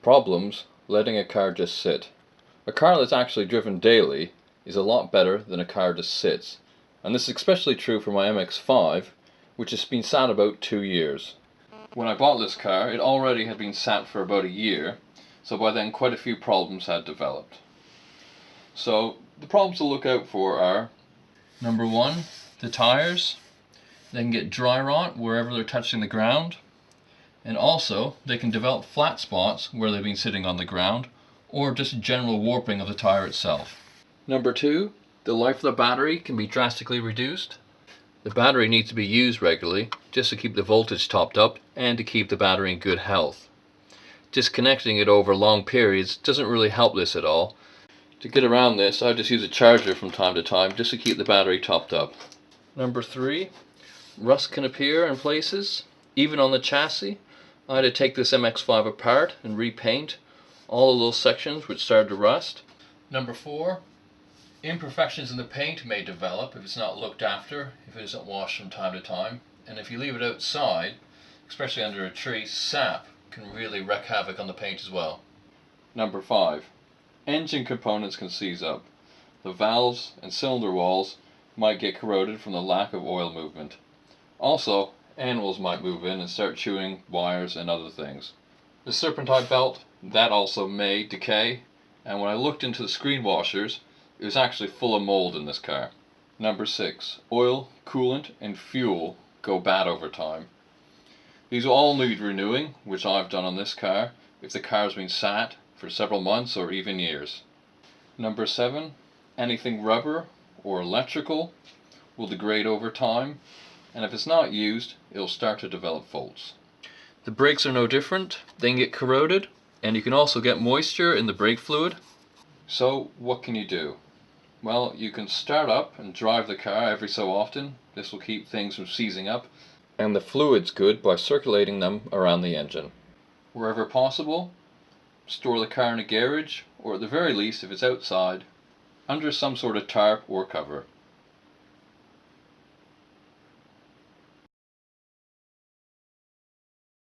Problems letting a car just sit. A car that's actually driven daily is a lot better than a car just sits. And this is especially true for my MX-5, which has been sat about 2 years. When I bought this car, it already had been sat for about a year, so by then quite a few problems had developed. So the problems to look out for are: number one, the tires. They can get dry rot wherever they're touching the ground. And also, they can develop flat spots where they've been sitting on the ground, or just general warping of the tire itself. Number two, the life of the battery can be drastically reduced. The battery needs to be used regularly just to keep the voltage topped up and to keep the battery in good health. Disconnecting it over long periods doesn't really help this at all. To get around this, I just use a charger from time to time just to keep the battery topped up. Number three, rust can appear in places, even on the chassis. I had to take this MX-5 apart and repaint all of those sections which started to rust. Number four, imperfections in the paint may develop if it's not looked after, if it isn't washed from time to time. And if you leave it outside, especially under a tree, sap can really wreak havoc on the paint as well. Number five, engine components can seize up. The valves and cylinder walls might get corroded from the lack of oil movement. Also, animals might move in and start chewing wires and other things. The serpentine belt, that also may decay, and when I looked into the screen washers, it was actually full of mold in this car. Number six, oil, coolant, and fuel go bad over time. These all need renewing, which I've done on this car, if the car's been sat for several months or even years. Number seven, anything rubber or electrical will degrade over time, and if it's not used, it'll start to develop faults. The brakes are no different. They can get corroded, and you can also get moisture in the brake fluid. So what can you do? Well, you can start up and drive the car every so often. This will keep things from seizing up, and the fluid's good by circulating them around the engine. Wherever possible, store the car in a garage, or at the very least, if it's outside, under some sort of tarp or cover.